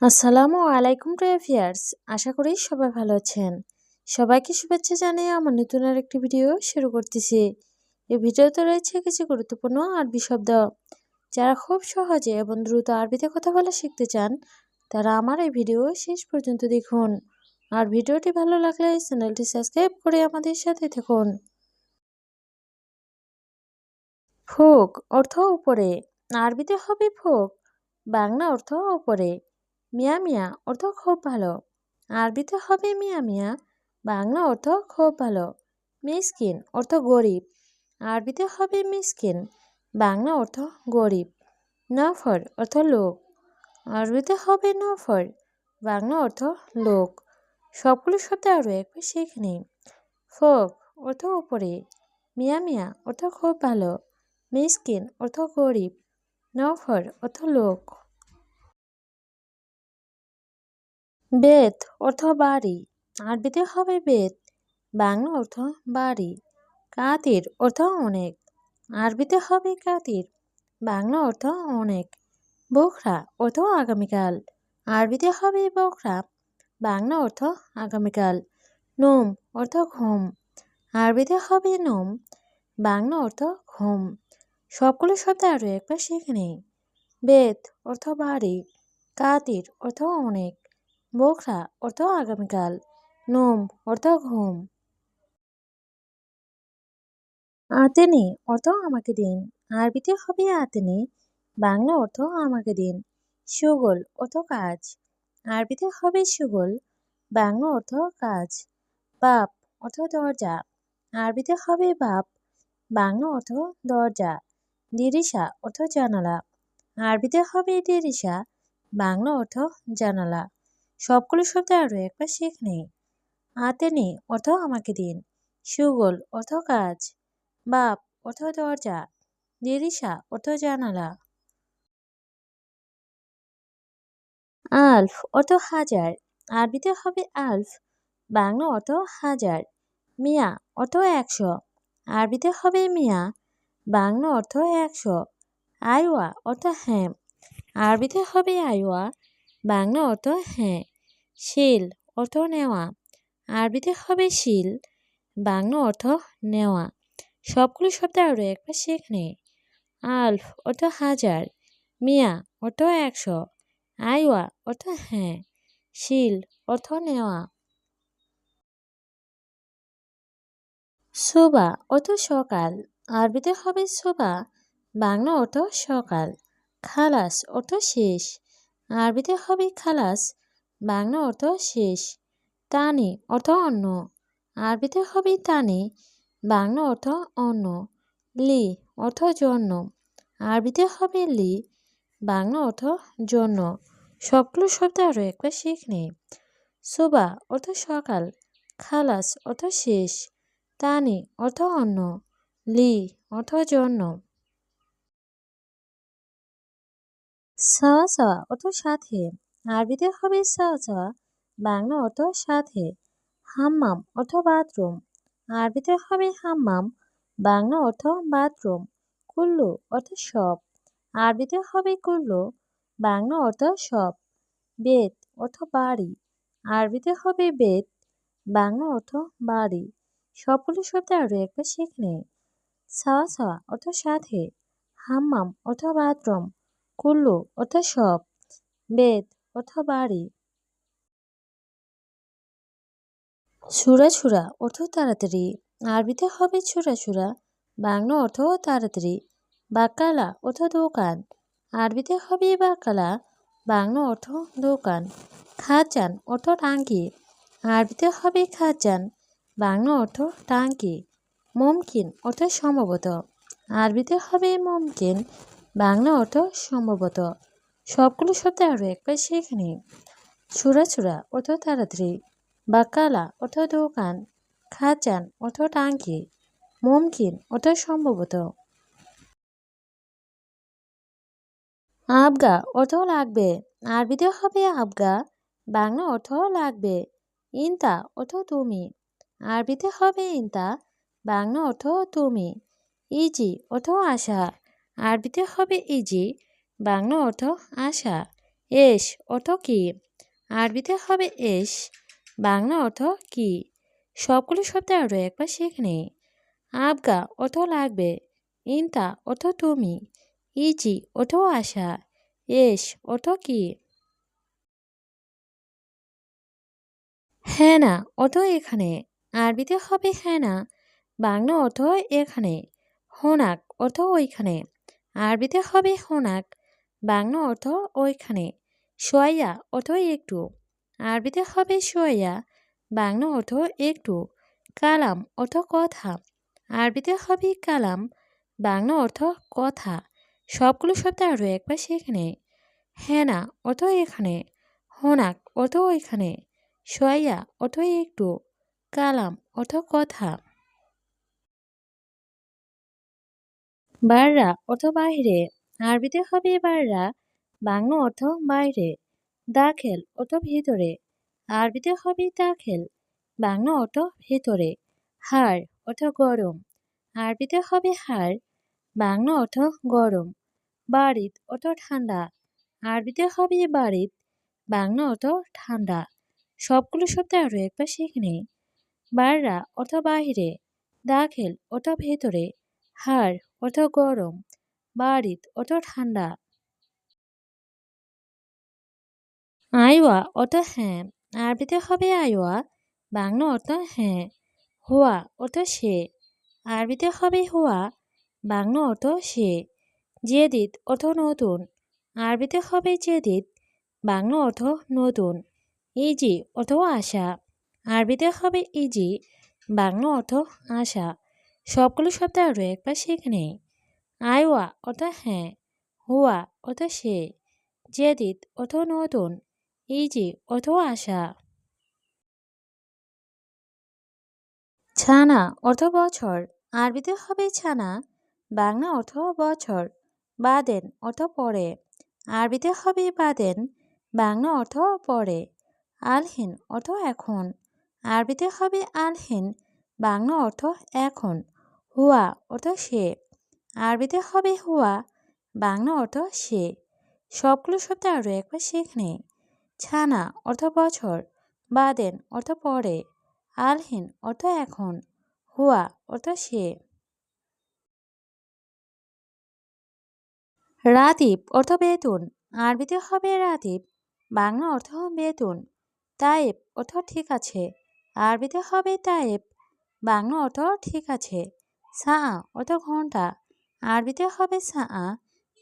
আসসালামু আলাইকুম প্রিয় ভিউয়ার্স, আশা করি সবাই ভালো আছেন। সবাইকে শুভেচ্ছা জানিয়ে আমার নতুন আরেকটি ভিডিও শুরু করতেছি। এই ভিডিওতে রয়েছে কিছু গুরুত্বপূর্ণ আরবি শব্দ। যারা খুব সহজে এবং দ্রুত আরবিতে কথা বলা শিখতে চান, তারা আমার এই ভিডিও শেষ পর্যন্ত দেখুন। আর ভিডিওটি ভালো লাগলে চ্যানেলটি সাবস্ক্রাইব করে আমাদের সাথে থাকুন। ফোক অর্থ উপরে, আরবিতে হবে ফোক, বাংলা অর্থ উপরে। মিয়া মিয়া অর্থ খুব ভালো, আরবিতে হবে মিয়া মিয়া, বাংলা অর্থ খুব ভালো। মিসকিন অর্থ গরিব, আরবিতে হবে মিসকিন, বাংলা অর্থ গরিব। নফর অর্থ লোক, আরবিতে হবে নফর, বাংলা অর্থ লোক। সবগুলো শব্দ আরও একবার শিখে নিই। ফোক অর্থ উপরে, মিয়া মিয়া অর্থ খুব ভালো, মিসকিন অর্থ গরিব, নফর অর্থ লোক। বেত অর্থ বাড়ি, আরবিতে হবে বেত, বাংলা অর্থ বাড়ি। কাতির অর্থ অনেক, আরবিতে হবে কাতির, বাংলা অর্থ অনেক। বোখরা অর্থ আগামীকাল, আরবিতে হবে বোখরা, বাংলা অর্থ আগামীকাল। নোম অর্থ ঘুম, আরবিতে হবে নোম, বাংলা অর্থ ঘুম। সবগুলো শব্দ আরও একবার শিখে নেই। বেত অর্থ বাড়ি, কাতির অর্থ অনেক, বোখরা অর্থ আগামীকাল, নোম অর্থ ঘুম। আতেনি অর্থ আমাকে দিন, আরবিতে হবে আতেনি, বাংলা অর্থ আমাকে দিন। সুগল অর্থ কাজ, আরবিতে হবে সুগল, বাংলা অর্থ কাজ। বাপ অর্থ দরজা, আরবিতে হবে বাপ, বাংলা অর্থ দরজা। দিরিশা অর্থ জানালা, আরবিতে হবে দিরিশা, বাংলা অর্থ জানালা। সবগুলো শব্দ আরও একবার শিখে নেই। আতেনি অর্থ আমাকে দিন, সুগল অর্থ কাজ, বাপ অর্থ দরজা, দিরিশা অর্থ জানালা। আলফ অর্থ হাজার, আরবিতে হবে আলফ, বাংলা অর্থ হাজার। মিয়া অর্থ 100, আরবিতে হবে মিয়া, বাংলা অর্থ 100। আইওয়া অর্থ হ্যাঁ, আরবিতে হবে আইওয়া, বাংলা অর্থ হ্যাঁ। শিল অর্থ নেওয়া, আরবিতে হবে শিল, বাংলা অর্থ নেওয়া। সবগুলো শব্দ আরও একবার শিখে নেই। আলফ অর্থ হাজার, মিয়া অর্থ 100, আইওয়া অর্থ হ্যাঁ, শিল অর্থ নেওয়া। সুবা অর্থ সকাল, আরবিতে হবে সুবা, বাংলা অর্থ সকাল। খালাস অর্থ শেষ, আরবিতে হবে খালাস, বাংলা অর্থ শেষ। তানি অর্থ অন্য, আরবিতে হবে তানি, বাংলা অর্থ অন্য। লি অর্থ জন্য, আরবিতে হবে লি, বাংলা অর্থ জন্য। সবগুলো শব্দ আরও একবার শিখে। সুবা অর্থ সকাল, খালাস অর্থ শেষ, তানি অর্থ অন্য, লি অর্থ জন্য। সাওয়া সাওয়া অর্থ সাথে, আরবিতে হবে সাওয়া সাওয়া, বাংলা অর্থ সাথে। হাম্মাম অর্থ বাথরুম, আরবিতে হবে হাম্মাম, বাংলা অর্থ বাথরুম। কুল্লু অর্থ সব, আরবিতে হবে কুল্লু, বাংলা অর্থ সব। বেত অর্থ বাড়ি, আরবিতে হবে বেত, বাংলা অর্থ বাড়ি। সবগুলো শব্দ আরও একবার শিখে। সাওয়া সাওয়া অর্থ সাথে, হাম্মাম অর্থ বাথরুম, কুল্লু অর্থ সব, বেত অর্থ বাড়ি। ছুরা ছুরা অর্থ তাড়াতাড়ি, আরবিতে হবে ছুরা ছুরা, বাংলা অর্থ তাড়াতাড়ি। বাকালা অর্থ দোকান, আরবিতে হবে বাকালা, বাংলা অর্থ দোকান। খাজান অর্থ টাঙ্কি, আরবিতে হবে খাজান, বাংলা অর্থ টাঙ্কি। মুমকিন অর্থ সম্ভবত, আরবিতে হবে মুমকিন, বাংলা অর্থ সম্ভবত। সবগুলো শব্দ আরও একবার শিখে নিই। ছুরা ছুরা অর্থ তাড়াতাড়ি, বাকালা অর্থ দোকান, খাজান অর্থ টাঙ্কি, মুমকিন অর্থ সম্ভবত। আবগা অর্থ লাগবে, আরবিতে হবে আবগা, বাংলা অর্থ লাগবে। ইনতা অর্থ তুমি, আরবিতে হবে ইনতা, বাংলা অর্থ তুমি। ইজি অর্থ আশা, আরবিতে হবে ইজি, বাংলা অর্থ আশা। এস অর্থ কি? আরবিতে হবে এস। বাংলা অর্থ কি? সবগুলো শব্দ আরও একবার শিখে নেই। আবগা অর্থ লাগবে। ইনতা অর্থ তুমি। ইজি অর্থ আসা। এস অর্থ কি? হ্যানা অর্থ এখানে। আরবিতে হবে হ্যানা। বাংলা অর্থ এখানে। হোনাক অর্থ ওইখানে। আরবিতে হবে হোনাক। বাংলা অর্থ ওইখানে। সোয়া অর্থ একটু। আরবিতে হবে সোয়া। বাংলা অর্থ একটু। কালাম অর্থ কথা। আরবিতে হবে কালাম। বাংলা অর্থ কথা। সবগুলো শব্দ আরও একবার সেখানে। হ্যানা অর্থ এখানে। হোনাক অর্থ ওইখানে। সোয়া অর্থ একটু। কালাম অর্থ কথা। বাররা অর্থ বাহিরে। আরবিতে হবে বাররা। বাংলা অর্থ বাইরে। দাখেল অর্থ ভিতরে। আরবিতে হবে দাখেল। বাংলা অর্থ ভিতরে। হাড় অর্থ গরম। আরবিতে হবে হাড়। বাংলা অর্থ গরম। বারিদ অর্থ ঠান্ডা। আরবিতে হবে বারিদ। বাংলা অর্থ ঠান্ডা। সবগুলো শব্দ আরও একবার শিখে নেই। বাররা অর্থ বাহিরে। দাখেল অর্থ ভেতরে। হাড় অর্থ গরম। বারিদ অর্থ ঠান্ডা। আইওয়া অর্থ হ্যাঁ। আরবিতে হবে আইওয়া। বাংলা অর্থ হ্যাঁ। হুয়া অর্থ সে। আরবিতে হবে হুয়া। বাংলা অর্থ সে। জেদিদ অর্থ নতুন। আরবিতে হবে জেদিদ। বাংলা অর্থ নতুন। ইজি অর্থ আশা। আরবিতে হবে ইজি। বাংলা অর্থ আশা। সবগুলো শব্দ আরও একবার শিখে নেই। আইওয়া অর্থ হ্যাঁ। হুয়া অর্থ সে। জেদিদ অর্থ নতুন। ইজি অর্থ আশা। ছানা অর্থ বছর। আরবিতে হবে ছানা। বাংলা অর্থ বছর। বাদেন অর্থ পরে। আরবিতে হবে বাদেন। বাংলা অর্থ পরে। আলহিন অর্থ এখন। আরবিতে হবে আলহিন। বাংলা অর্থ এখন। হুয়া অর্থ সে। আরবিতে হবে হুয়া। বাংলা অর্থ সে। সবগুলো শব্দ আরও একবার শিখে নেই। ছানা অর্থ বছর। বাদেন অর্থ পরে। আলহিন অর্থ এখন। হুয়া অর্থ সে। রাতিব অর্থ বেতন। আরবিতে হবে রাতিব। বাংলা অর্থ বেতন। তায়েব অর্থ ঠিক আছে। আরবিতে হবে তায়েব। বাংলা অর্থ ঠিক আছে। সাআ অর্থ ঘন্টা। আরবিতে হবে সাআ।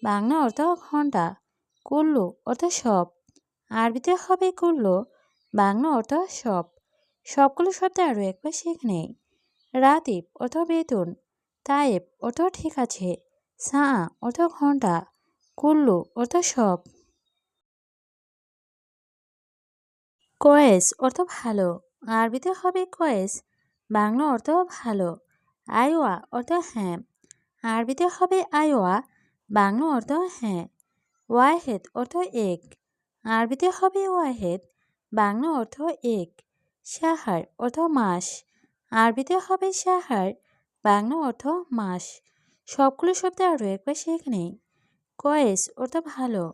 বাংলা অর্থ ঘন্টা। কুল্লু অর্থ সব। আরবিতে হবে কুল্লু। বাংলা অর্থ সব। সবগুলো শব্দ আরও একবার শিখে নেই। রাতিব অর্থ বেতন। তায়েব অর্থ ঠিক আছে। সাআ অর্থ ঘন্টা। কুল্লু অর্থ সব। কয়েস অর্থ ভালো। আরবিতে হবে কয়েস। বাংলা অর্থ ভালো। আইওয়া অর্থ হ্যাঁ। আরবিতে হবে আইওয়া। বাংলা অর্থ হ্যাঁ। ওয়াহেদ অর্থ এক। আরবিতে হবে ওয়াহেদ। বাংলা অর্থ এক। সাহার অর্থ মাস। আরবিতে হবে সাহার। বাংলা অর্থ মাস। সবগুলো শব্দ আরও একবার শিখে নেই। কয়েস অর্থ ভালো।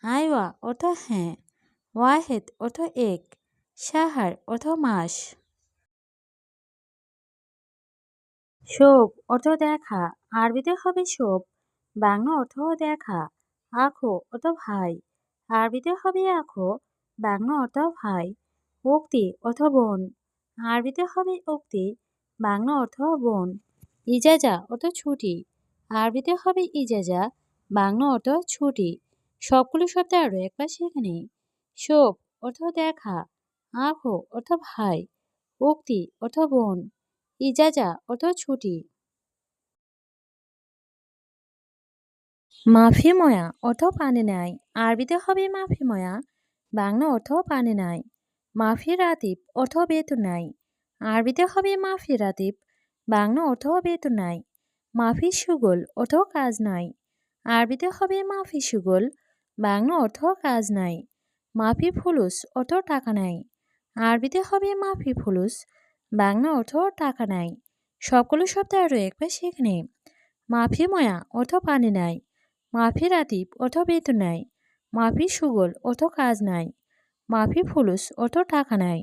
আইওয়া অর্থ হ্যাঁ। ওয়াহেদ অর্থ এক। সাহার অর্থ মাস। শোভ অর্থ দেখা। আরবিতে হবে শোভ। বাংলা অর্থ দেখা। আখো অর্থ ভাই। আরবিতে হবে আখো। বাংলা অর্থ ভাই। উক্তি অর্থ বোন। আরবিতে হবে উক্তি। বাংলা অর্থ বোন। ইজাজা অর্থ ছুটি। আরবিতে হবে ইজাজা। বাংলা অর্থ ছুটি। সবগুলো শব্দ আরও একবার শিখে নেই। শোভ অর্থ দেখা। আখো অর্থ ভাই। উক্তি অর্থ বোন। ইজাজা অর্থ ছুটি। মাফি ময়া অর্থ পানি নাই। আরবিতে হবে মাফি ময়া। বাংলা অর্থ পানি নাই। মাফি রাতিব অর্থ বেতন নাই। আরবিতে হবে মাফি রাতিব। বাংলা অর্থ বেতন নাই। মাফি সুগল অর্থ কাজ নাই। আরবিতে হবে মাফি সুগল। বাংলা অর্থ কাজ নাই। মাফি ফুলুস অর্থ টাকা নাই। আরবিতে হবে মাফি ফুলুস। বাংলা অর্থ টাকা নাই। সকল শব্দ আরও একবার শিখে নেই। মাফি ময়া অর্থ পানি নাই। মাফি রাতিব অর্থ বেতন নাই। মাফি সুগল অর্থ কাজ নাই। মাফি ফুলুস অর্থ টাকা নাই।